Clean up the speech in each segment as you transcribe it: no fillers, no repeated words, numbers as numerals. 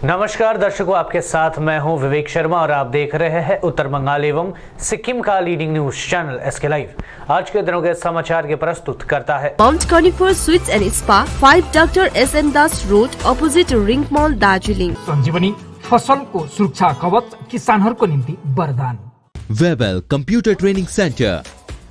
नमस्कार दर्शकों, आपके साथ मैं हूं विवेक शर्मा और आप देख रहे हैं उत्तर बंगाल एवं सिक्किम का leading news channel SK live. आज के दिनों के समाचार के प्रस्तुत करता है Mount Conifer Sweets and Spa, 5 doctor SM Das Road, opposite Ring Mall, Darjeeling. संजीवनी फसल को सुरक्षा कवच, किसानहरूको निम्ति वरदान। Webel computer training centre,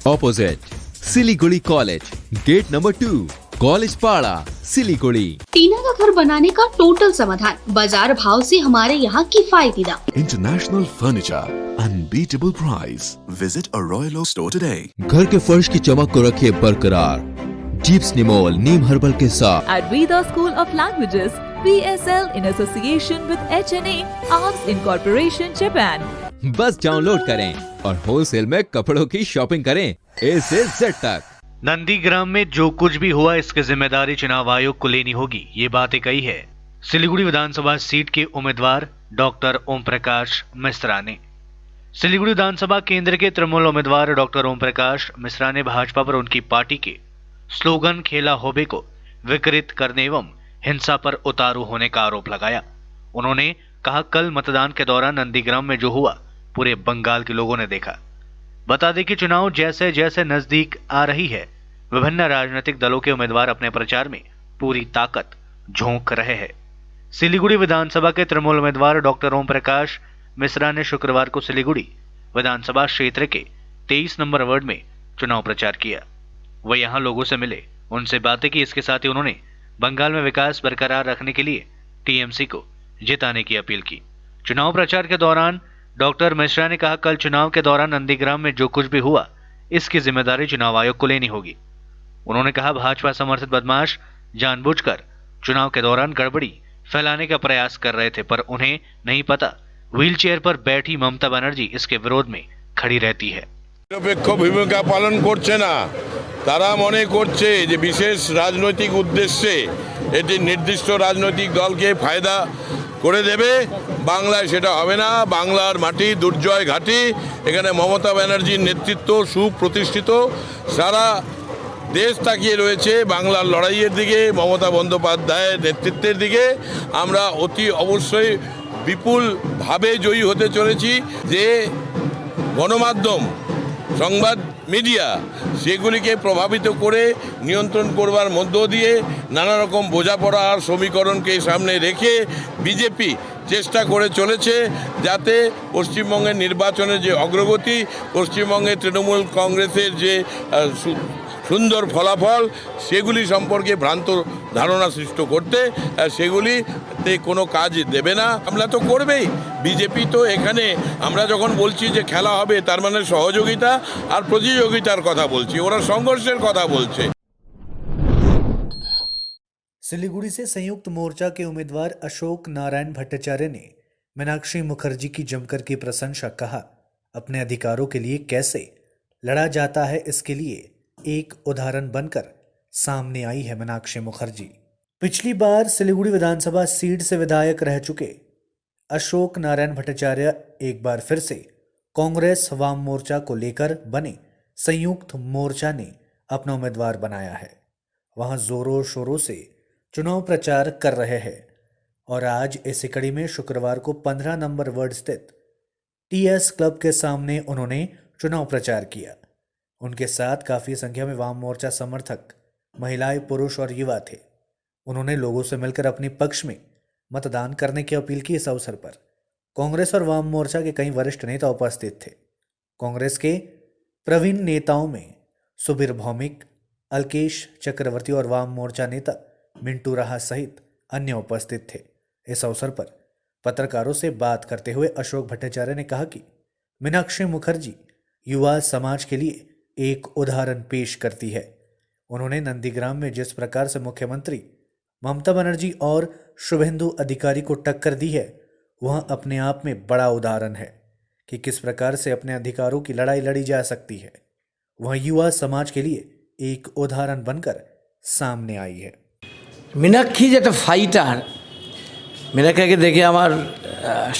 opposite Siliguri college, gate number 2, college Para, Siliguri. टीना का घर बनाने का टोटल समाधान, बाजार भाव से हमारे यहाँ किफायती दाम। International furniture, unbeatable price. Visit a Royal Oak store today. घर के फर्श की चमक को रखिए बरकरार, जीप्स निमोल नीम हर्बल के साथ। At Veda School of Languages, PSL in association with HNA Arms Incorporation, Japan. बस डाउनलोड करें और होलसेल में कपड़ों की शॉपिंग करें A से Z तक। नंदीग्राम में जो कुछ भी हुआ इसकी जिम्मेदारी चुनाव आयोग को लेनी होगी, ये बातें कही है सिलीगुड़ी विधानसभा सीट के उम्मीदवार डॉक्टर ओम प्रकाश मिश्रा ने। सिलीगुड़ी विधानसभा केंद्र के तृणमूल उम्मीदवार डॉक्टर ओम प्रकाश मिश्रा ने भाजपा पर उनकी पार्टी के स्लोगन खेला होबे को विकृत करने एवं हिंसा पर उतारू होने का आरोप लगाया। उन्होंने कहा, कल मतदान के दौरान नंदीग्राम में जो हुआ पूरे बंगाल के लोगों ने देखा। बता दें कि चुनाव जैसे जैसे नजदीक आ रही है, विभिन्न राजनीतिक दलों के उम्मीदवार अपने प्रचार में पूरी ताकत झोंक रहे हैं। सिलीगुड़ी विधानसभा के तृणमूल उम्मीदवार डॉक्टर ओम प्रकाश मिश्रा ने शुक्रवार को सिलीगुड़ी विधानसभा क्षेत्र के 23 नंबर वार्ड में चुनाव प्रचार किया। वह यहां लोगों से मिले, उनसे बातें की। इसके साथ ही उन्होंने बंगाल में विकास बरकरार रखने के लिए TMC को जिताने की अपील की। चुनाव प्रचार के दौरान डॉक्टर मिश्रा ने कहा, कल चुनाव के दौरान नंदीग्राम में जो कुछ भी हुआ इसकी जिम्मेदारी चुनाव आयोग को लेनी होगी। उन्होंने कहा, भाजपा समर्थित बदमाश जानबूझकर चुनाव के दौरान गड़बड़ी फैलाने का प्रयास कर रहे थे, पर उन्हें नहीं पता व्हीलचेयर पर बैठी ममता बनर्जी इसके विरोध में खड़ी रहती है। निरपेक्ष भूमिका पालन করছে না, তারা মনে করছে যে বিশেষ রাজনৈতিক উদ্দেশ্যে এটি নির্দিষ্ট রাজনৈতিক দলকে ফায়দা করে দেবে। বাংলায় সেটা হবে না। বাংলার মাটি দুর্জয় ঘাঁটি, এখানে মমতা ব্যানার্জির নেতৃত্ব সুপ্রতিষ্ঠিত, সারা দেশ তাকিয়ে রয়েছে বাংলার লড়াইয়ের দিকে, মমতা বন্দ্যোপাধ্যায়ের নেতৃত্বের দিকে। আমরা অতি অবশ্যই বিপুলভাবে জয়ী হতে চলেছি। যে গণমাধ্যম সংবাদ মিডিয়া সেগুলিকে প্রভাবিত করে নিয়ন্ত্রণ করবার মধ্য দিয়ে নানা রকম বোঝাপড়া আর সমীকরণকে সামনে রেখে বিজেপি চেষ্টা করে চলেছে যাতে পশ্চিমবঙ্গের নির্বাচনের যে অগ্রগতি, পশ্চিমবঙ্গের তৃণমূল কংগ্রেসের যে সুন্দর ফলাফল সেগুলি সম্পর্কে ভ্রান্ত ধারণা সৃষ্টি করতে, সেগুলিতে কোনো কাজ দেবে না। আমরা তো করবেই। বিজেপি তো এখানে আমরা যখন বলছি যে খেলা হবে তার মানে সহযোগিতা আর প্রতিযোগিতার কথা বলছি, ওরা সংঘর্ষের কথা বলছে। सिलीगुड़ी से संयुक्त मोर्चा के उम्मीदवार अशोक नारायण भट्टाचार्य ने मीनाक्षी मुखर्जी की जमकर की प्रशंसा। कहा, अपने अधिकारों के लिए कैसे लड़ा जाता है इसके लिए एक उदाहरण बनकर सामने आई है मीनाक्षी मुखर्जी। पिछली बार सिलीगुड़ी विधानसभा सीट से विधायक रह चुके अशोक नारायण भट्टाचार्य एक बार फिर से कांग्रेस वाम मोर्चा को लेकर बने संयुक्त मोर्चा ने अपना उम्मीदवार बनाया है। वहां जोरों शोरों से चुनाव प्रचार कर रहे हैं और आज इसी कड़ी में शुक्रवार को 15 नंबर वार्ड स्थित TS क्लब के सामने उन्होंने चुनाव प्रचार किया। उनके साथ काफी संख्या में वाम मोर्चा समर्थक, महिलाएं, पुरुष और युवा थे। उन्होंने लोगों से मिलकर अपने पक्ष में मतदान करने की अपील की। इस अवसर पर कांग्रेस और वाम मोर्चा के कई वरिष्ठ नेता उपस्थित थे। कांग्रेस के प्रवीण नेताओं में सुबीर भौमिक, अल्केश चक्रवर्ती और वाम मोर्चा नेता मिंटू राहा सहित अन्य उपस्थित थे। इस अवसर पर पत्रकारों से बात करते हुए अशोक भट्टाचार्य ने कहा कि मीनाक्षी मुखर्जी युवा समाज के लिए एक उदाहरण पेश करती है। उन्होंने नंदीग्राम में जिस प्रकार से मुख्यमंत्री ममता बनर्जी और शुभेंदु अधिकारी को टक्कर दी है, वह अपने आप में बड़ा उदाहरण है कि किस प्रकार से अपने अधिकारों की लड़ाई लड़ी जा सकती है। वह युवा समाज के लिए एक उदाहरण बनकर सामने आई है। मीनाक्षी যেটা ফাইটার, मीनाक्षीকে দেখে আমার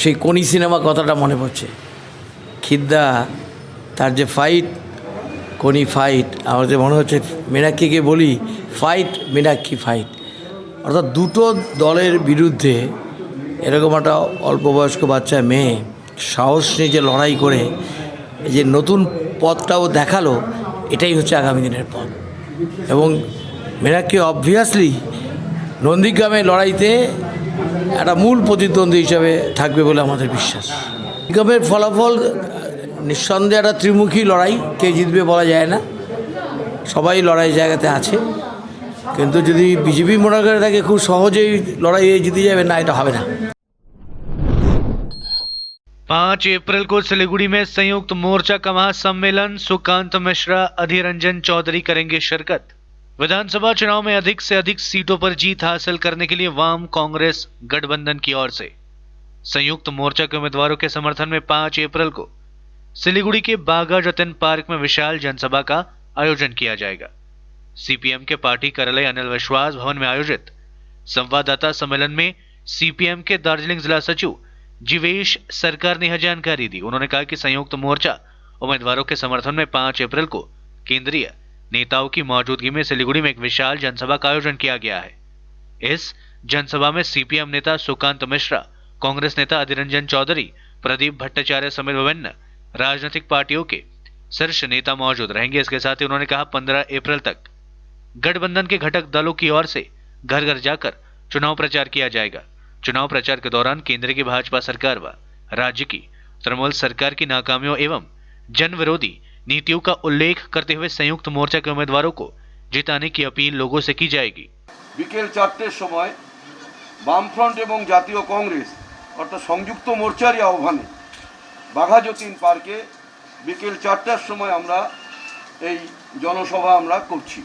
সেই কোনি সিনেমা কথাটা মনে পড়ছে। খিদ্দা তার যে ফাইট, কোনি ফাইট, আমাদের মনে হচ্ছে मीनाक्षीকে বলি ফাইট मीनाक्षी ফাইট। অর্থাৎ দুটো দলের বিরুদ্ধে এরকম একটা অল্প বয়স্ক বাচ্চা মেয়ে সাহস নিয়ে যে লড়াই করে এই যে নতুন পথটাও দেখালো, এটাই হচ্ছে আগামী দিনের পথ। এবং মীনাক্ষী অবভিয়াসলি নন্দীগ্রামের লড়াইতে একটা মূল প্রতিদ্বন্দ্বী হিসাবে থাকবে বলে আমাদের বিশ্বাস। নন্দীগ্রামের ফলাফল নিঃসন্দেহে একটা ত্রিমুখী লড়াই, কে জিতবে বলা যায় না, সবাই লড়াই জায়গাতে আছে। কিন্তু যদি বিজেপি মনে করে থাকে খুব সহজেই লড়াইয়ে জিতে যাবে, না, এটা হবে না। 5 अप्रैल को सिलीगुड़ी में संयुक्त मोर्चा का महासम्मेलन सुकांत मिश्रा, अधीर रंजन चौधरी करेंगे शिरकत। विधानसभा चुनाव में अधिक से अधिक सीटों पर जीत हासिल करने के लिए वाम कांग्रेस गठबंधन की ओर से संयुक्त मोर्चा के उम्मीदवारों के समर्थन में 5 अप्रैल को सिलीगुड़ी के बागा जतिन पार्क में विशाल जनसभा का आयोजन किया जाएगा। सीपीएम के पार्टी कार्यालय अनिल विश्वास भवन में आयोजित संवाददाता सम्मेलन में सीपीएम के दार्जिलिंग जिला सचिव जीवेश सरकार ने यह जानकारी दी। उन्होंने कहा कि संयुक्त मोर्चा उम्मीदवारों के समर्थन में 5 अप्रैल को केंद्रीय नेताओं की मौजूदगी में सिलीगुड़ी में एक विशाल जनसभा का आयोजन किया गया है। इस जनसभा में सीपीएम नेता सुकांत मिश्रा, कांग्रेस नेता अधीर रंजन चौधरी, प्रदीप भट्टाचार्य समेत विभिन्न राजनीतिक पार्टियों के शीर्ष नेता मौजूद रहेंगे। इसके साथ ही उन्होंने कहा 15 अप्रैल तक गठबंधन के घटक दलों की ओर से घर घर जाकर चुनाव प्रचार किया जाएगा। चुनाव प्रचार के दौरान केंद्र की भाजपा सरकार व राज्य की तृणमूल सरकार की नाकामियों एवं जन विरोधी नीतियों का उल्लेख करते हुए संयुक्त मोर्चा के उम्मीदवारों को जिताने की अपील लोगों से की जाएगी। বিকেল 4টের সময় বামফ্রন্ট এবং জাতীয় কংগ্রেস অর্থাৎ সংযুক্ত মোর্চারই আহ্বানে বাঘা যতীন পার্কে বিকেল 4টার সময় আমরা এই জনসভা আমরা করছি।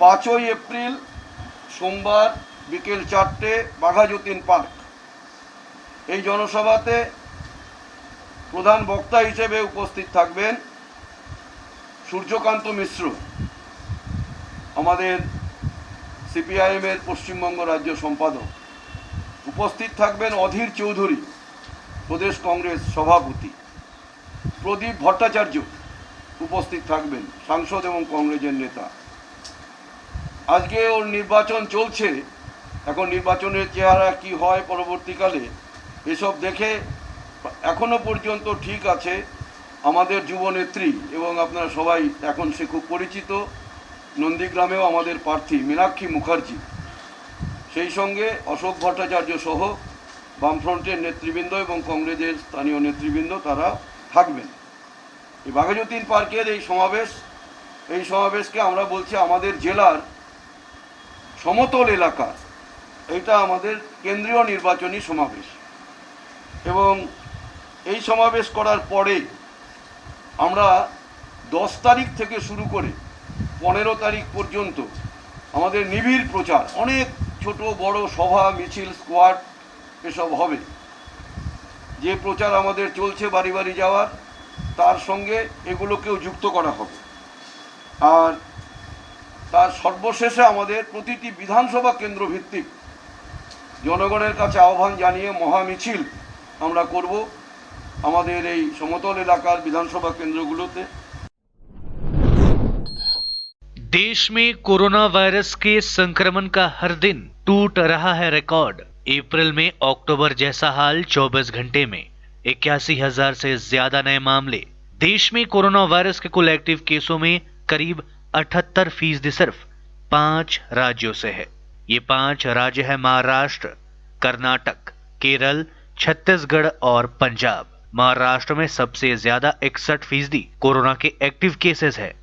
5 এপ্রিল সোমবার বিকেল 4টে বাঘা যতীন পার্ক। এই জনসভাতে প্রধান বক্তা হিসেবে উপস্থিত থাকবেন সূর্যকান্ত মিশ্র, আমাদের সিপিআইএমের পশ্চিমবঙ্গ রাজ্য সম্পাদক। উপস্থিত থাকবেন অধীর চৌধুরী, প্রদেশ কংগ্রেস সভাপতি। প্রদীপ ভট্টাচার্য উপস্থিত থাকবেন, সাংসদ এবং কংগ্রেসের নেতা। আজকে ওর নির্বাচন চলছে, এখন নির্বাচনের চেহারা কি হয় পরবর্তীকালে এসব দেখে এখনো পর্যন্ত ঠিক আছে আমাদের যুবনেত্রী, এবং আপনারা সবাই এখন সে খুব পরিচিত, নন্দীগ্রামেও আমাদের প্রার্থী মীনাক্ষী মুখার্জি, সেই সঙ্গে অশোক ভট্টাচার্য সহ বামফ্রন্টের নেতৃবৃন্দ এবং কংগ্রেসের স্থানীয় নেতৃবৃন্দ তারা থাকবেন। এই বাঘা যতীন পার্কের এই সমাবেশকে আমরা বলছি আমাদের জেলার সমতল এলাকার, এটা আমাদের কেন্দ্রীয় নির্বাচনী সমাবেশ। এবং এই সমাবেশ করার পরে আমরা 10 তারিখ থেকে শুরু করে 15 তারিখ পর্যন্ত আমাদের নিবিড় প্রচার, অনেক ছোট বড় সভা মিছিল স্কোয়াড এসব হবে। যে প্রচার আমাদের চলছে বাড়ি বাড়ি যাওয়ার, তার সঙ্গে এগুলোকেও যুক্ত করা হবে। আর তার সর্বশেষে আমাদের প্রতিটি বিধানসভা কেন্দ্র ভিত্তিক জনগণের কাছে আহ্বান জানিয়ে মহামিছিল আমরা করব আমাদের এই সমতল এলাকার বিধানসভা কেন্দ্রগুলোতে। देश में कोरोना वायरस के संक्रमण का हर दिन टूट रहा है रिकॉर्ड। अप्रैल में अक्टूबर जैसा हाल 24 घंटे में 81,000 से ज्यादा नए मामले। देश में कोरोना वायरस के कुल एक्टिव केसों में करीब 78% सिर्फ 5 राज्यों से है। ये 5 राज्य है महाराष्ट्र, कर्नाटक, केरल, छत्तीसगढ़ और पंजाब। महाराष्ट्र में सबसे ज्यादा 61% कोरोना के एक्टिव केसेस है।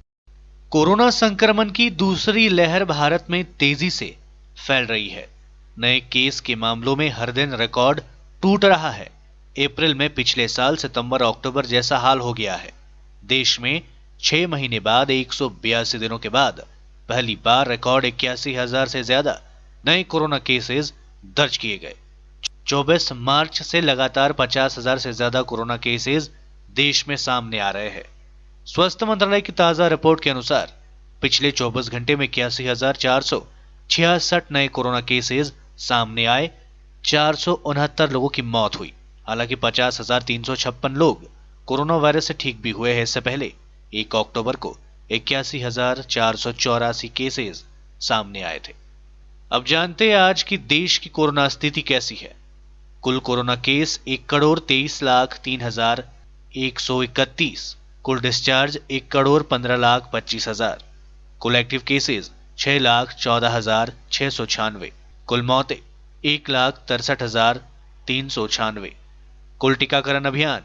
कोरोना संक्रमण की दूसरी लहर भारत में तेजी से फैल रही है। नए केस के मामलों में हर दिन रिकॉर्ड टूट रहा है। अप्रैल में पिछले साल सितंबर अक्टूबर जैसा हाल हो गया है। देश में 6 महीने बाद 182 दिनों के बाद पहली बार रिकॉर्ड 81,000 से ज्यादा नए कोरोना केसेस दर्ज किए गए। 24 मार्च से लगातार 50,000 से ज्यादा कोरोना केसेस देश में सामने आ रहे हैं। स्वास्थ्य मंत्रालय की ताजा रिपोर्ट के अनुसार पिछले 24 घंटे में 81,466 नए कोरोना केसेस सामने आए। 469 लोगों की मौत हुई। हालांकि 50,356 लोग कोरोना वायरस से ठीक भी हुए हैं। इससे पहले 1 अक्टूबर को 81,484 केसेस सामने आए थे। अब जानते हैं आज की देश की कोरोना स्थिति कैसी है। कुल कोरोना केस 1,03,0131, कुल डिस्चार्ज 1,15,25,000, कुल एक्टिव केसेस 6,14,696, कुल मौतें 1,63,396, कुल टीकाकरण अभियान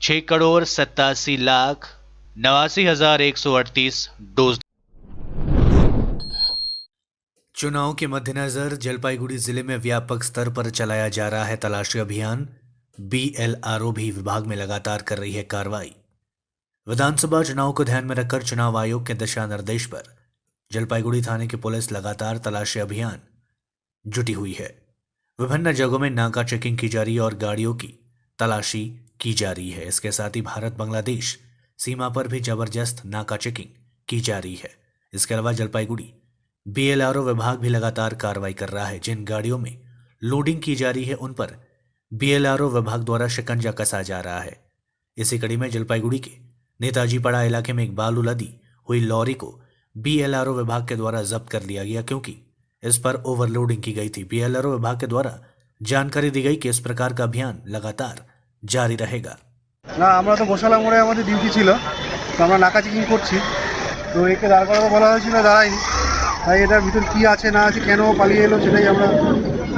6,87,89,138 डोज। चुनाव के मद्देनजर जलपाईगुड़ी जिले में व्यापक स्तर पर चलाया जा रहा है तलाशी अभियान। BLRO भी विभाग में लगातार कर रही है कार्रवाई। विधानसभा चुनाव को ध्यान में रखकर चुनाव आयोग के दिशा निर्देश पर जलपाईगुड़ी थाने की पुलिस लगातार तलाशी अभियान जुटी हुई है। विभिन्न जगहों में नाका चेकिंग की जा रही है और गाड़ियों की तलाशी की जा रही है। इसके साथ ही भारत बांग्लादेश सीमा पर भी जबरदस्त नाका चेकिंग की जा रही है। इसके अलावा जलपाईगुड़ी BLRO विभाग भी लगातार कार्रवाई कर रहा है। जिन गाड़ियों में लोडिंग की जा रही है उन पर BLRO विभाग द्वारा शिकंजा कसा जा रहा है। इसी कड़ी में जलपाईगुड़ी के नेताजी पड़ा इलाके में एक बालू लदी हुई लॉरी को BLRO विभाग के द्वारा जब्त कर लिया गया, क्योंकि इस पर ओवरलोडिंग की गई थी। BLRO विभाग के द्वारा जानकारी दी गई कि इस प्रकार का अभियान लगातार जारी रहेगा। না আমরা তো গোশালা মোড়ে আমাদের ডিউটি ছিল, তো আমরা নাকা চেকিং করছি, তো একে দাঁড় করাবো বলা হয়েছিল, দাঁড়াইনি। তাই এটার ভিতর কি আছে না আছে কেন পালিয়ে এলো সেটাই আমরা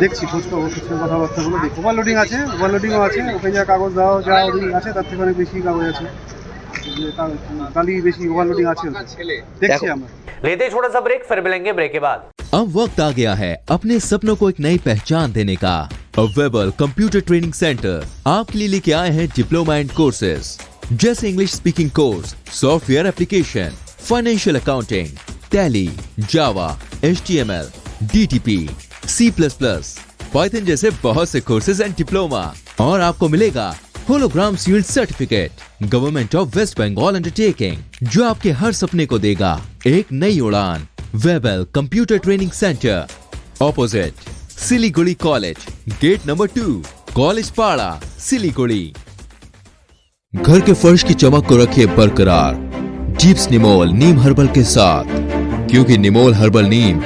দেখছি, খোঁজ খবর কথাবার্তাগুলো দেখি। ওভারলোডিং আছে, ওভারলোডিংও আছে, ওকে যা কাগজ দেওয়া যা ওদিন আছে তার থেকে অনেক বেশি কাগজ আছে, কালি বেশি ওভারলোডিং আছে, দেখছি আমরা। लेते छोटा सा ब्रेक, फिर मिलेंगे ब्रेक के बाद। अब वक्त आ गया है अपने सपनों को एक नई पहचान देने का। वेबल कंप्यूटर ट्रेनिंग सेंटर आपके लिए लेके आए हैं डिप्लोमा एंड कोर्सेज जैसे English speaking course, software application, financial accounting, Tally, Java, HTML, DTP, C++, Python जैसे बहुत से कोर्सेज एंड डिप्लोमा। और आपको मिलेगा hologram sealed certificate government of West Bengal undertaking, जो आपके हर सपने को देगा एक नई उड़ान। Webel computer training centre, opposite Siliguri college, gate number 2, college Para, Siliguri. घर के फर्श की चमक को रखिए बरकरार जीप्स निमोल नीम हर्बल के साथ, क्योंकि निमोल हर्बल नीम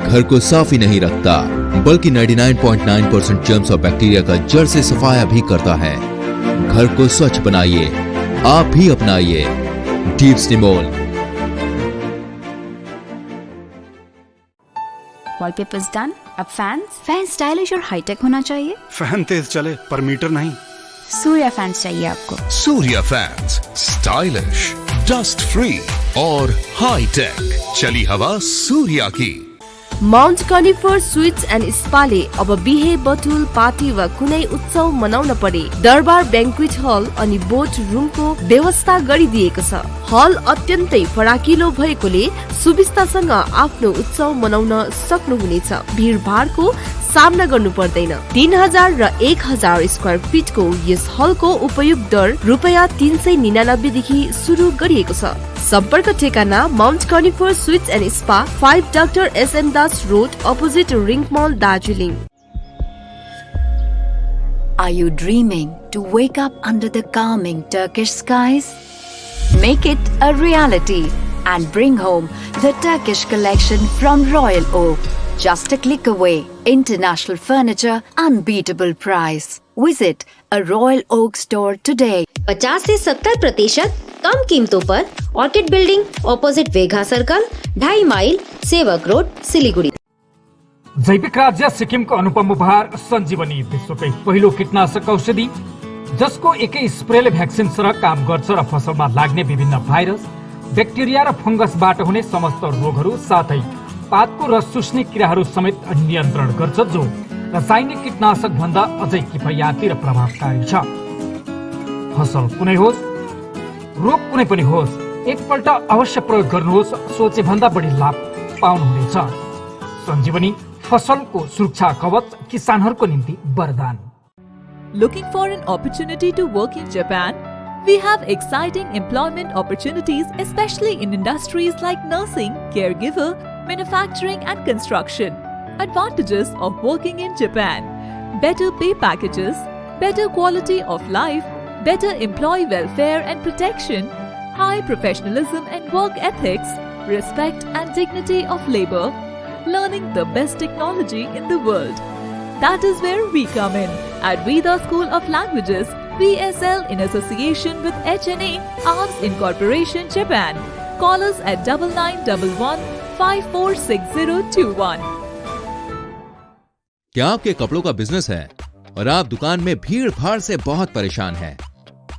घर को साफ ही नहीं रखता बल्कि 99.9% जर्म्स और बैक्टीरिया का जड़ से सफाया भी करता है। घर को स्वच्छ बनाइए, आप भी अपनाइए डीप्स निमोल। Wallpapers done. अब फैन स्टाइलिश और हाईटेक होना चाहिए। फैन तेज चले पर मीटर नहीं। सूर्या फैंस चाहिए आपको। Surya fans, stylish, dust free और हाई टेक। चली हवा सूर्या की। माउन्ट कनिफर स्वीट्स एन्ड स्पाले अब बिहे बटुल पार्टी वा कुनै उत्सव मनाउन परे दरबार बैंक्वेट हल अनि बोट रुमको व्यवस्था गरिदिएको छ। हल अत्यन्तै फराकिलो भएकोले सुविस्तासँग आफ्नो उत्सव मनाउन सक्नुहुनेछ। भीडभाडको सामना गर्नु पर्दैन। 3000 र 1000 स्क्वायर फिटको यस हलको उपयोग दर ₹399 देखि सुरु गरिएको छ। सम्पर्क ठेगाना Mount Conifer Sweets and Spa, 5 doctor SM Das Road, opposite Ring Mall, Darjeeling. Are you dreaming to wake up under the calming Turkish skies? Make it a reality and bring home the Turkish collection from Royal Oak. Just a click away. International furniture, unbeatable price. Visit a Royal Oak store today. 50 से 70% कम कीमतों पर orchid building, opposite Vega circle, 2.5 mile, Sevoke road, Siliguri. जैविक राज्य सिक्किमको अनुपम उपहार सञ्जीवनी, विश्वकै पहिलो कीटनाशक औषधि जसको एकै स्प्रेले भ्याक्सिन सरह काम गर्छ र फसलमा लाग्ने विभिन्न भाइरस, ब्याक्टेरिया र फंगसबाट हुने समस्त रोगहरू साथै पातको रस चुस्ने किराहरू समेत नियन्त्रण गर्छ, जो रासायनिक कीटनाशक भन्दा अझै किफायती र प्रभावकारी छ। फसल कुनै होस्, रोग कुनै पनि होस्, एकपल्ट अवश्य प्रयोग गर्नुहोस्। सोचे भन्दा बढी लाभ पाउनुहुनेछ। सञ्जीवनी फसलको सुरक्षा कवच, किसानहरूको निम्ति वरदान। Looking for an opportunity to work in Japan? We have exciting employment opportunities, especially in industries like nursing, caregiver, manufacturing and construction. Advantages of working in Japan: better pay packages, better quality of life, better employee welfare and protection, high professionalism and work ethics, respect and dignity of labor, learning the best technology in the world. That is where we come in. At Veda School of Languages, VSL in association with HNA, Arms Incorporation, Japan. Call us at 9911 546021. क्या आपके कपड़ों का business है और आप दुकान में भीड़ भाड़ से बहुत परेशान हैं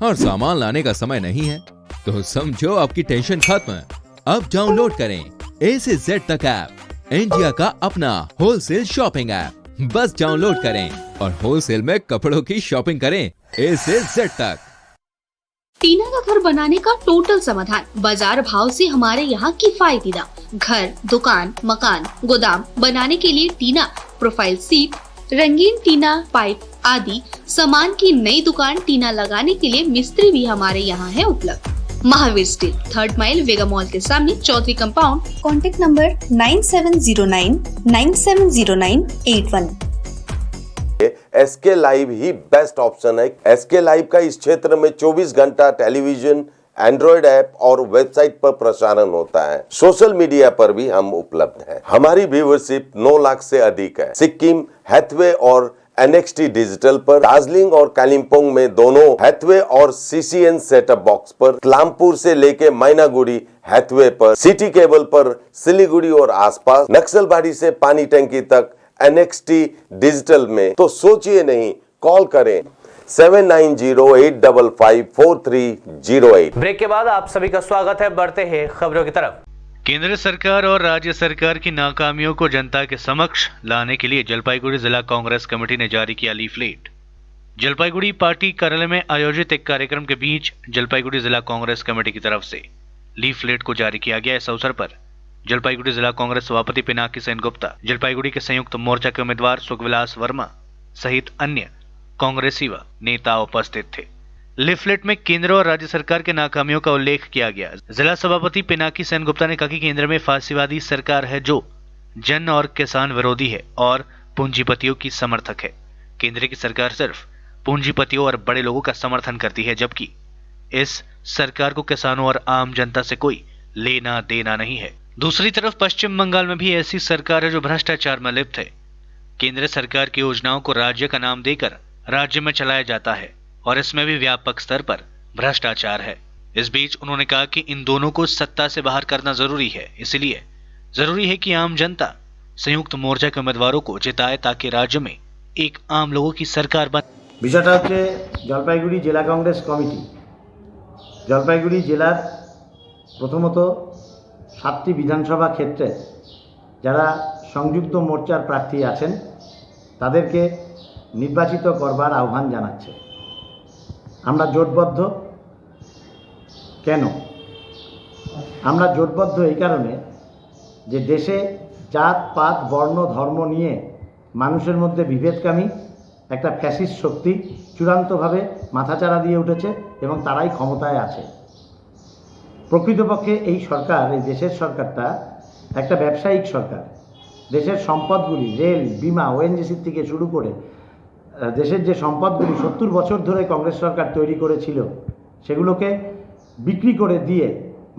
और सामान लाने का समय नहीं है? तो समझो आपकी टेंशन खत्म। अब डाउनलोड करें A से Z तक ऐप, इंडिया का अपना होलसेल शॉपिंग ऐप। बस डाउनलोड करें और होलसेल में कपड़ों की शॉपिंग करें A से Z तक। टीना का घर बनाने का टोटल समाधान बाजार भाव से हमारे यहाँ किफायती दाम। घर, दुकान, मकान, गोदाम बनाने के लिए टीना, प्रोफाइल सीट, रंगीन टीना, पाइप आदि सामान की नई दुकान टीना लगाने के लिए मिस्त्री भी हमारे यहाँ है उपलब्ध। Mahavir steel, 3rd mile, Vega mall के सामने, Chowdhury compound. Contact number 9709970981। SK live ही बेस्ट ऑप्शन है। एसके लाइव का इस क्षेत्र में 24 घंटा टेलीविजन, एंड्रॉइड ऐप और वेबसाइट पर प्रसारण होता है। सोशल मीडिया पर भी हम उपलब्ध हैं। हमारी व्यूवरशिप 9 लाख से अधिक है। सिक्किम, हैथवे और NXT डिजिटल पर, दार्जिलिंग और कालिम्पोंग में दोनों हैथवे और CCN सेटअप बॉक्स पर, क्लामपुर से लेके मैनागुड़ी हैथवे पर, सिटी केबल पर, सिलीगुड़ी और आसपास, नक्सलबाड़ी से पानी टंकी तक NXT डिजिटल में। तो सोचिए नहीं, कॉल करें 7908554308। ब्रेक के बाद आप सभी का स्वागत है। बढ़ते हैं खबरों की तरफ। केंद्र सरकार और राज्य सरकार की नाकामियों को जनता के समक्ष लाने के लिए जलपाईगुड़ी जिला कांग्रेस कमेटी ने जारी किया लीफलेट। जलपाईगुड़ी पार्टी कार्यालय में आयोजित एक कार्यक्रम के बीच जलपाईगुड़ी जिला कांग्रेस कमेटी की तरफ से लीफलेट को जारी किया गया। इस अवसर पर जलपाईगुड़ी जिला कांग्रेस सभापति पिनाकी सेन गुप्ता, जलपाईगुड़ी के संयुक्त मोर्चा के उम्मीदवार सुखविलास वर्मा सहित अन्य कांग्रेसी व नेता उपस्थित थे। लीफलेट में केंद्र और राज्य सरकार के नाकामियों का उल्लेख किया गया। जिला सभापति पिनाकी सेन गुप्ता ने कहा कि केंद्र में फांसीवादी सरकार है जो जन और किसान विरोधी है और पूंजीपतियों की समर्थक है। केंद्र की सरकार सिर्फ पूंजीपतियों और बड़े लोगों का समर्थन करती है, जबकि इस सरकार को किसानों और आम जनता से कोई लेना देना नहीं है। दूसरी तरफ पश्चिम बंगाल में भी ऐसी सरकार है जो भ्रष्टाचार में लिप्त है। केंद्र सरकार की योजनाओं को राज्य का नाम देकर राज्य में चलाया जाता है और इसमें भी व्यापक स्तर पर भ्रष्टाचार है। इस बीच उन्होंने कहा कि इन दोनों को सत्ता से बाहर करना जरूरी है, इसलिए जरूरी है कि आम जनता संयुक्त मोर्चा के उम्मीदवारों को जिताए ताकि राज्य में एक आम लोगों की सरकार बने। বিষয়টা হচ্ছে জলপাইগুড়ি জেলা কংগ্রেস কমিটি জলপাইগুড়ি জেলার প্রথমত 7টি বিধানসভা ক্ষেত্রে যারা সংযুক্ত মোর্চার প্রার্থী আছেন তাদেরকে নির্বাচিত করবার আহ্বান জানাচ্ছে। আমরা জোটবদ্ধ কেন? আমরা জোটবদ্ধ এই কারণে যে দেশে জাত পাত বর্ণ ধর্ম নিয়ে মানুষের মধ্যে বিভেদকামী একটা ফ্যাসিস্ট শক্তি চূড়ান্তভাবে মাথাচাড়া দিয়ে উঠেছে এবং তারাই ক্ষমতায় আছে। প্রকৃতপক্ষে এই সরকার, এই দেশের সরকারটা একটা ব্যবসায়িক সরকার। দেশের সম্পদগুলি রেল, বিমা, ONGC থেকে শুরু করে দেশের যে সম্পদগুলি 70 বছর ধরে কংগ্রেস সরকার তৈরি করেছিল সেগুলোকে বিক্রি করে দিয়ে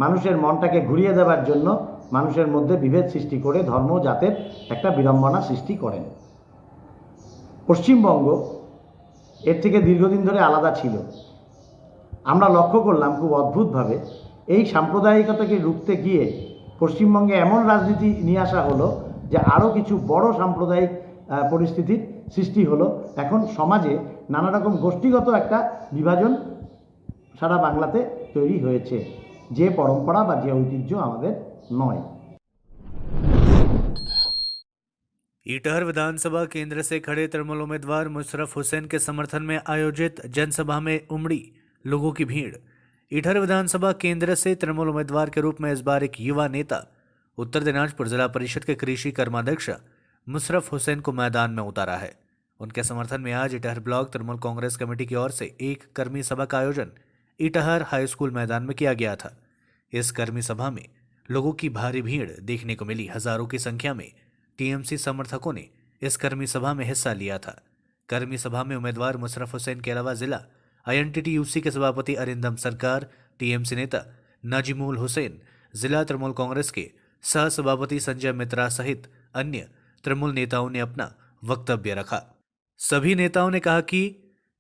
মানুষের মনটাকে ঘুরিয়ে দেওয়ার জন্য মানুষের মধ্যে বিভেদ সৃষ্টি করে ধর্ম জাতের একটা বিড়ম্বনা সৃষ্টি করেন। পশ্চিমবঙ্গ এর থেকে দীর্ঘদিন ধরে আলাদা ছিল। আমরা লক্ষ্য করলাম খুব অদ্ভুতভাবে এই সাম্প্রদায়িকতাকে রুখতে গিয়ে পশ্চিমবঙ্গে এমন রাজনীতি নিয়ে আসা হলো যে আরও কিছু বড় সাম্প্রদায়িক পরিস্থিতির সৃষ্টি হলো। এখন সমাজে নানা রকম গোষ্ঠীগত একটা বিভাজন সারা বাংলাতে তৈরি হয়েছে, যে পরম্পরা বা যে ঐতিহ্য আমাদের নয়। इटहर विधानसभा केंद्र से खड़े तृणमूल उम्मीदवार मुशर्रफ हुसैन के समर्थन में आयोजित जनसभा में उमड़ी लोगों की भीड़। इटहर विधानसभा केंद्र से तृणमूल उम्मीदवार के रूप में इस बार एक युवा नेता उत्तर दिनाजपुर जिला परिषद के कृषि कर्माध्यक्ष मुशर्रफ हुसैन को मैदान में उतारा है। उनके समर्थन में आज इटहर ब्लॉक तृणमूल कांग्रेस कमेटी की ओर से एक कर्मी सभा का आयोजन इटहर हाई स्कूल मैदान में किया गया था। इस कर्मी सभा में लोगों की भारी भीड़ देखने को मिली। हजारों की संख्या में TMC समर्थकों ने इस कर्मी सभा में हिस्सा लिया था। कर्मी सभा में उम्मीदवार मुशर्रफ हुसैन के अलावा जिला INTTUC के सभापति अरिंदम सरकार, TMC नेता नाजिमुल हुसैन, जिला तृणमूल कांग्रेस के सह सभापति संजय मित्रा सहित अन्य तृणमूल नेताओं ने अपना वक्तव्य रखा। सभी नेताओं ने कहा कि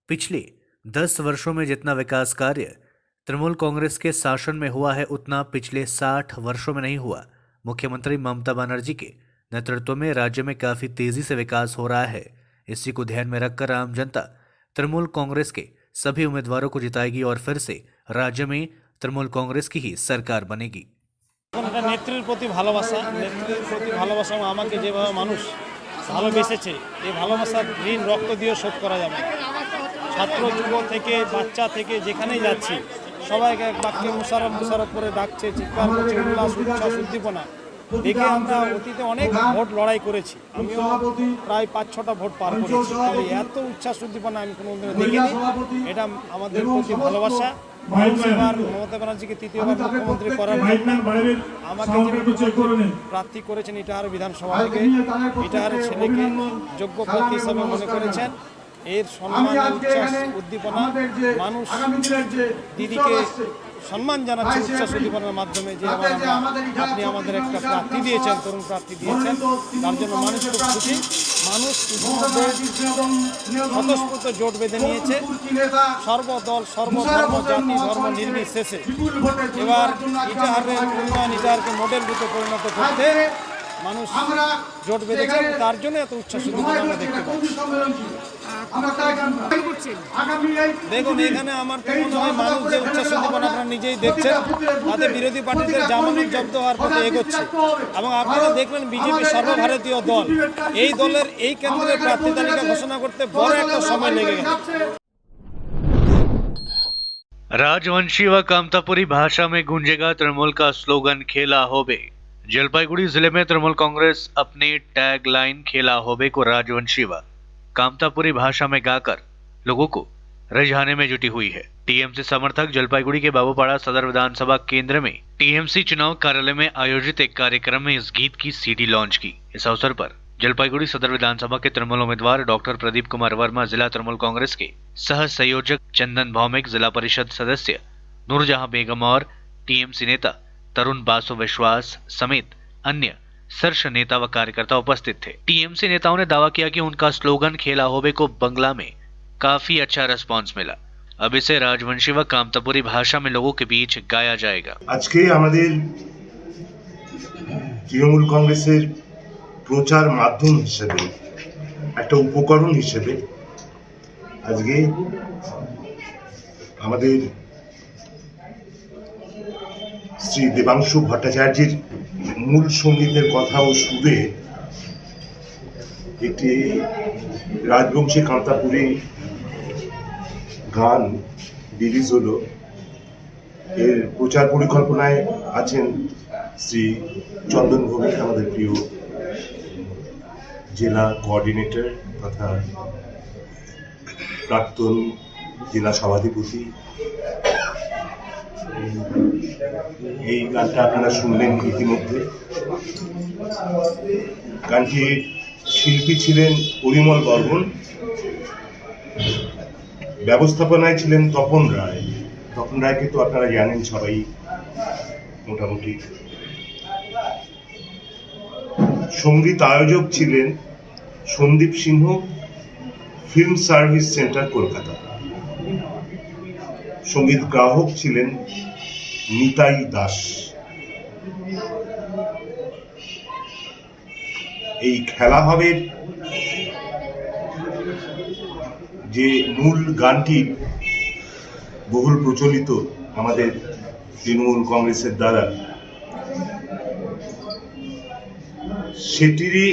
पिछले 10 वर्षों में जितना विकास कार्य तृणमूल कांग्रेस के शासन में हुआ है उतना पिछले 60 वर्षों में नहीं हुआ। मुख्यमंत्री ममता बनर्जी के नेतृत्व में राज्य में काफी तेजी से विकास हो रहा है। इसी को ध्यान में रखकर आम जनता तृणमूल कांग्रेस के सभी उम्मीदवारों को जिताएगी और फिर से राज्य में तृणमूल कांग्रेस की ही सरकार बनेगी। নেত্রীর প্রতি ভালোবাসা এবং আমাকে যেভাবে মানুষ ভালোবেসেছে এই ভালোবাসার ঋণ রক্ত দিয়ে শোধ করা যাবে না। ছাত্র যুব থেকে বাচ্চা থেকে যেখানেই যাচ্ছি সবাইকে এক বাক্যে মুশারফ করে ডাকছে, চিৎকার করছে, উল্লাস উচ্ছ্বাস উদ্দীপনা দেখে আমরা অতীতে অনেক ভোট লড়াই করেছি। আমিও প্রায় 5-6টা ভোট পার করেছি, কিন্তু এত উচ্ছ্বাস উদ্দীপনা আমি কোনোদিনও দেখিনি। এটা আমাদের প্রতি ভালোবাসা। এবার মমতা ব্যানার্জিকে তৃতীয়বার মুখ্যমন্ত্রী করার জন্য আমাকে প্রার্থী করেছেন ইটাহার বিধানসভা থেকে। ইটাহারের ছেলেকে যোগ্য প্রার্থী হিসাবে মনে করেছেন। এর সম্মান উচ্ছ্বাস উদ্দীপনা মানুষ দিদিকে সম্মান জানাচ্ছে উচ্ছ্বাস উদ্দীপনার মাধ্যমে যে আপনি আমাদের একটা প্রার্থী দিয়েছেন, তরুণ প্রার্থী দিয়েছেন, তার জন্য মানুষ খুব খুশি। মানুষ স্বতঃস্ফূর্ত জোট বেঁধে নিয়েছে সর্বদল সর্বধর্ম জাতি ধর্ম নির্বিশেষে। এবার ইটাহারের উন্নয়ন ইটাহারকে মডেল রূপে পরিণত করতে মানুষ জোট বেঁধেছে, তার জন্য এত উচ্ছ্বাস উদ্দীপনা আমরা দেখতে পাচ্ছি। দেখুন এখানে আমার তো মনে হয় মানুষ যে উচ্ছ্বাস উদ্দীপনা আপনারা নিজেই দেখছেন, তাতে বিরোধী পার্টিদের জামানত জব্দ হওয়ার পথে এগোচ্ছে। এবং আপনারা দেখবেন বিজেপি সর্বভারতীয় দল, এই দলের এই কেন্দ্রের প্রার্থী তালিকা ঘোষণা করতে বড় একটা সময় লেগে গেছে। राजवंशी व कामतापुरी भाषा में गूंजेगा तृणमूल का स्लोगन खेला होबे। जलपाईगुड़ी जिले में तृणमूल कांग्रेस अपने टैग लाइन खेला होबे को राजवंशी व कामतापुरी भाषा में गाकर लोगों को रिझाने में जुटी हुई है। टीएमसी समर्थक जलपाईगुड़ी के बाबूपाड़ा सदर विधानसभा केंद्र में टीएमसी चुनाव कार्यालय में आयोजित एक कार्यक्रम में इस गीत की सीडी लॉन्च की। इस अवसर पर जलपाईगुड़ी सदर विधानसभा के तृणमूल उम्मीदवार डॉक्टर प्रदीप कुमार वर्मा, जिला तृणमूल कांग्रेस के सह संयोजक चंदन भौमिक, जिला परिषद सदस्य नूरजहां बेगम और टीएमसी नेता तरुण बासु विश्वास समेत अन्य शीर्ष नेता व कार्यकर्ता उपस्थित थे। टीएमसी नेताओं ने दावा किया कि उनका स्लोगन खेला होबे को बंगला में काफी अच्छा रेस्पॉन्स मिला। अब इसे राजवंशी व कामतापुरी भाषा में लोगों के बीच गाया जाएगा। आज के हमारे तृणमूल कांग्रेसेर प्रचार माध्यम हिसेबे एक उपकरण हिसेबे आज के हमारे श्री देवांशु भट्टाचार्যের मूल संगीतेर कथा और सुरे एक राजवंशी कामतापुरी गान रिलीज हलो। एर प्रचार परिकल्पनाय आছেন श्री चंदन भौमिक, हमारे प्रिय जिला कोअर्डिनेटर तथा प्राक्तन जिला सभाधिपति। এই গানটা আপনারা শুনলেন ইতিমধ্যে। গানটির শিল্পী ছিলেন পরিমল বর্মন, ব্যবস্থাপনায় ছিলেন তপন রায়। তপন রায়কে তো আপনারা জানেন সবাই মোটামুটি। সঙ্গীত আয়োজক ছিলেন সন্দীপ সিংহ, ফিল্ম সার্ভিস সেন্টার কলকাতা। সঙ্গীত গ্রাহক ছিলেন নিতাই দাস। এই খেলা হবে যে মূল গানটি বহুল প্রচলিত আমাদের তৃণমূল কংগ্রেসের দ্বারা, সেটিরই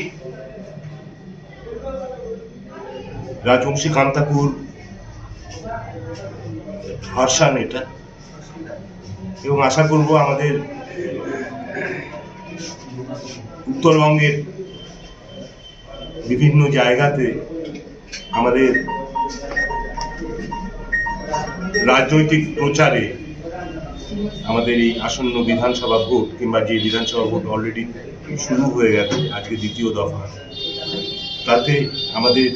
রাজবংশী কামতাপুর ভার্সন এটা। এবং আশা করব আমাদের উত্তরবঙ্গের বিভিন্ন জায়গাতে আমাদের রাজনৈতিক প্রচারে আমাদের এই আসন্ন বিধানসভা ভোট কিংবা যে বিধানসভা ভোট অলরেডি শুরু হয়ে গেছে আজকে দ্বিতীয় দফা, তাতে আমাদের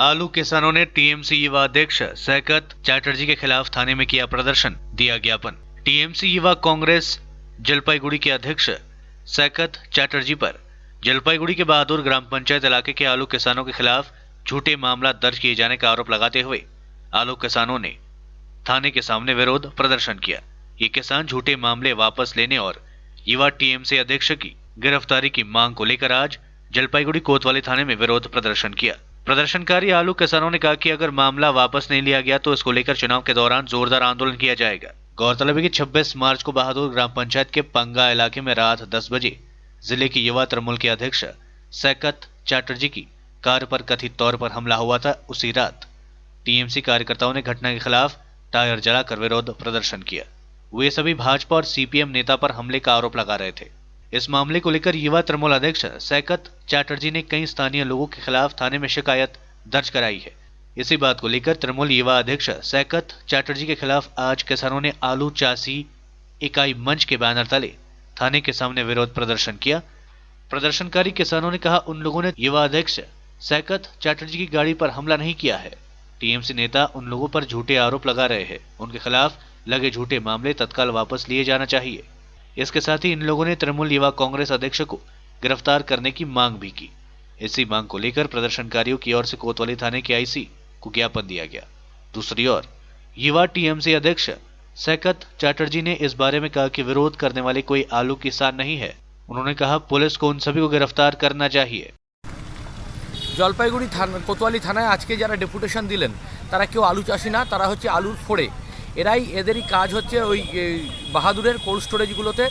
आलू किसानों ने टीएमसी युवा अध्यक्ष सैकत चैटर्जी के खिलाफ थाने में किया प्रदर्शन, दिया ज्ञापन। टीएमसी युवा कांग्रेस जलपाईगुड़ी के अध्यक्ष सैकत चैटर्जी पर जलपाईगुड़ी के बहादुर ग्राम पंचायत इलाके के आलू किसानों के खिलाफ झूठे मामला दर्ज किए जाने का आरोप लगाते हुए आलू किसानों ने थाने के सामने विरोध प्रदर्शन किया। ये किसान झूठे मामले वापस लेने और युवा टीएमसी अध्यक्ष की गिरफ्तारी की मांग को लेकर आज जलपाईगुड़ी कोतवाली थाने में विरोध प्रदर्शन किया। प्रदर्शनकारी आलू किसानों ने कहा कि अगर मामला वापस नहीं लिया गया तो इसको लेकर चुनाव के दौरान जोरदार आंदोलन किया जाएगा। गौरतलब है कि 26 मार्च को बहादुर ग्राम पंचायत के पंगा इलाके में रात 10 बजे जिले की युवा तृणमूल के अध्यक्ष सैकत चैटर्जी की कार पर कथित तौर पर हमला हुआ था। उसी रात टीएमसी कार्यकर्ताओं ने घटना के खिलाफ टायर जलाकर विरोध प्रदर्शन किया। वे सभी भाजपा और सीपीएम नेता पर हमले का आरोप लगा रहे थे। इस मामले को लेकर युवा तृणमूल अध्यक्ष सैकत चैटर्जी ने कई स्थानीय लोगों के खिलाफ थाने में शिकायत दर्ज कराई है। इसी बात को लेकर तृणमूल युवा अध्यक्ष सैकत चैटर्जी के खिलाफ आज किसानों ने आलू चासी इकाई मंच के बैनर तले थाने के सामने विरोध प्रदर्शन किया। प्रदर्शनकारी किसानों ने कहा उन लोगों ने युवा अध्यक्ष सैकत चैटर्जी की गाड़ी पर हमला नहीं किया है। टीएमसी नेता उन लोगों पर झूठे आरोप लगा रहे हैं। उनके खिलाफ लगे झूठे मामले तत्काल वापस लिए जाना चाहिए। इसके साथ ही इन लोगों ने तृणमूल युवा कांग्रेस अध्यक्ष को गिरफ्तार करने की मांग भी की। इसी मांग को लेकर प्रदर्शनकारियों की ओर से कोतवाली थाने के आईसी को ज्ञापन दिया गया। दूसरी ओर युवा टीएमसी अध्यक्ष सैकत चैटर्जी ने इस बारे में कहा कि विरोध करने वाले कोई आलू किसान नहीं है। उन्होंने कहा पुलिस को उन सभी को गिरफ्तार करना चाहिए। জলপাইগুড়ি থানা কোতোয়ালি থানায় আজকে যারা ডেপুটেশন দিলেন তারা কেউ আলু চাষি না, তারা হচ্ছে আলুর ফোড়ে। এদেরই কাজ হচ্ছে ওই বাহাদুরের কোল্ড স্টোরেজগুলোতে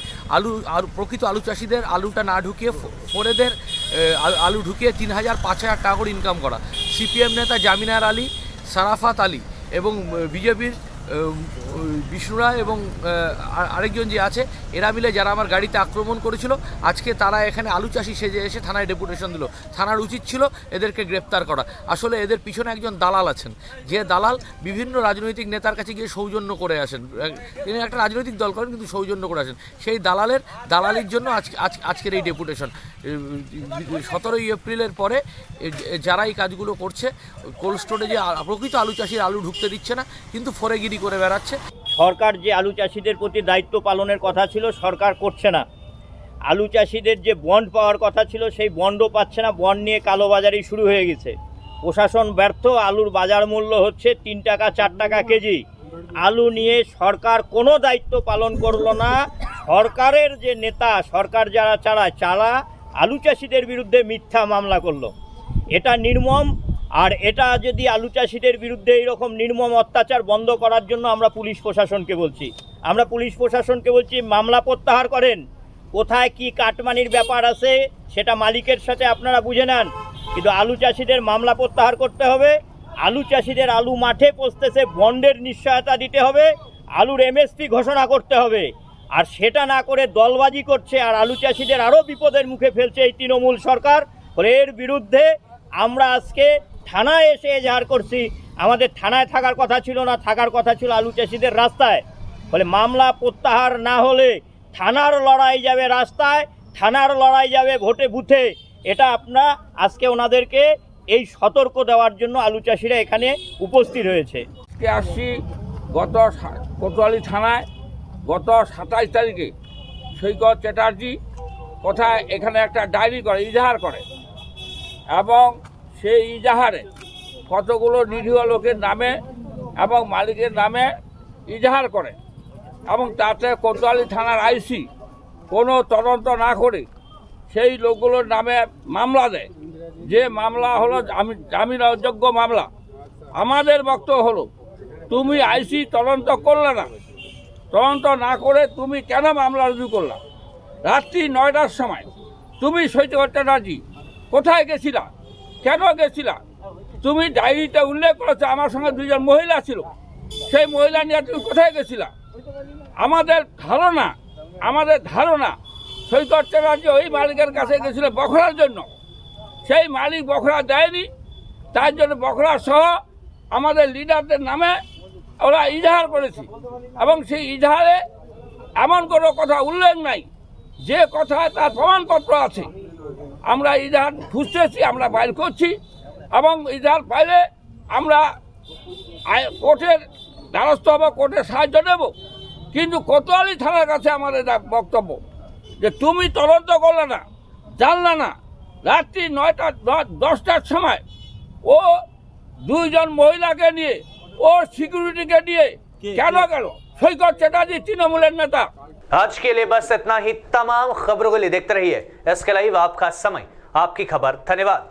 প্রকৃত আলু চাষিদের আলুটা না ঢুকিয়ে ফোড়েদের আলু ঢুকিয়ে 3,000-5,000 টাকা করে ইনকাম করা। সিপিএম নেতা জামিনার আলী, সারাফাত আলী এবং বিজেপির বিষ্ণু রায় এবং আরেকজন যে আছে এরা মিলে যারা আমার গাড়িতে আক্রমণ করেছিল আজকে তারা এখানে আলু চাষি সেজে এসে থানায় ডেপুটেশন দিল। থানার উচিত ছিল এদেরকে গ্রেপ্তার করা। আসলে এদের পিছনে একজন দালাল আছেন, যে দালাল বিভিন্ন রাজনৈতিক নেতার কাছে গিয়ে সৌজন্য করে আসেন। তিনি একটা রাজনৈতিক দল করেন কিন্তু সৌজন্য করে আসেন। সেই দালালির জন্য আজকের এই ডেপুটেশন। 17ই এপ্রিলের পরে যারা এই কাজগুলো করছে কোল্ড স্টোরেজে প্রকৃত আলু চাষির আলু ঢুকতে দিচ্ছে না, কিন্তু ফোরেগিরি করে বেড়াচ্ছে। সরকার যে আলু চাষিদের প্রতি দায়িত্ব পালনের কথা ছিল সরকার করছে না। আলু চাষিদের যে বন্ড পাওয়ার কথা ছিল সেই বন্ডও পাচ্ছে না। বন্ড নিয়ে কালোবাজারি শুরু হয়ে গেছে। প্রশাসন ব্যর্থ। আলুর বাজার মূল্য হচ্ছে 3 টাকা 4 টাকা কেজি। আলু নিয়ে সরকার কোনো দায়িত্ব পালন করলো না। সরকারের যে নেতা, সরকার যারা চালা আলু চাষিদের বিরুদ্ধে মিথ্যা মামলা করলো। এটা নির্মম। আর এটা যদি আলু চাষিদের বিরুদ্ধে এইরকম নির্মম অত্যাচার বন্ধ করার জন্য আমরা পুলিশ প্রশাসনকে বলছি মামলা প্রত্যাহার করেন। কোথায় কি কাটমানির ব্যাপার আছে সেটা মালিকের সাথে আপনারা বুঝে নেন, কিন্তু আলু চাষিদের মামলা প্রত্যাহার করতে হবে। আলু চাষিদের আলু মাঠে পৌঁছতেছে, বন্ডের নিশ্চয়তা দিতে হবে, আলুর এমএসপি ঘোষণা করতে হবে। আর সেটা না করে দলবাজি করছে আর আলু চাষিদের আরও বিপদের মুখে ফেলছে এই তৃণমূল সরকার। এর বিরুদ্ধে আমরা আজকে থানায় এসে এজাহার করছি। আমাদের থানায় থাকার কথা ছিল না, থাকার কথা ছিল আলু চাষিদের রাস্তায়। ফলে মামলা প্রত্যাহার না হলে থানার লড়াই যাবে রাস্তায়, থানার লড়াই যাবে ভোটে বুথে। এটা আপনারা আজকে ওনাদেরকে এই সতর্ক দেওয়ার জন্য আলু চাষিরা এখানে উপস্থিত হয়েছে। আসছি গত কোতোয়ালি থানায় গত 27 তারিখে সৈকত চ্যাটার্জি কোথায় এখানে একটা ডায়েরি করে, ইজাহার করে, এবং সেই ইজাহারে কতগুলো নিরীহ লোকের নামে এবং মালিকের নামে ইজাহার করে, এবং তাতে কোতোয়ালি থানার আইসি কোনো তদন্ত না করে সেই লোকগুলোর নামে মামলা দেয়, যে মামলা হলো জামিন অযোগ্য মামলা। আমাদের বক্তব্য হলো তুমি আইসি তদন্ত করলে না, তদন্ত না করে তুমি কেন মামলা রুজু করলা? রাত্রি 9টার সময় তুমি সৈকত চ্যাটার্জি কোথায় গেছিলা, কেন গেছিলা? তুমি ডায়েরিতে উল্লেখ করেছো আমার সঙ্গে 2জন মহিলা ছিল, সেই মহিলা নিয়ে তুমি কোথায় গেছিলা? আমাদের ধারণা সৈকত চ্যাটার্জি ওই মালিকের কাছে গেছিল বখরার জন্য। সেই মালিক বখরা দেয়নি, তার জন্য বখরা সহ আমাদের লিডারদের নামে ওরা ইজাহার করেছে, এবং সেই ইজাহারে এমন কোনো কথা উল্লেখ নাই যে কথা তার প্রমাণপত্র আছে। আমরা ইজাহার খুঁজতেছি, আমরা ফাইল করছি, এবং ইজাহার পাইলে আমরা কোর্টের দ্বারস্থ হব, কোর্টের সাহায্য নেব। কিন্তু কোতোয়ালি থানার কাছে আমাদের বক্তব্য যে তুমি তদন্ত করলে না, জানলে না। রাত্রি 9টা 10টার সময় ও দুইজন মহিলাকে নিয়ে ওর সিকিউরিটিকে নিয়ে কেন গেল? সৈকত চ্যাটার্জি তৃণমূলের নেতা। आज के लिए बस इतना ही। तमाम खबरों के लिए देखते रहिए SK लाइव, आपका समय आपकी खबर। धन्यवाद।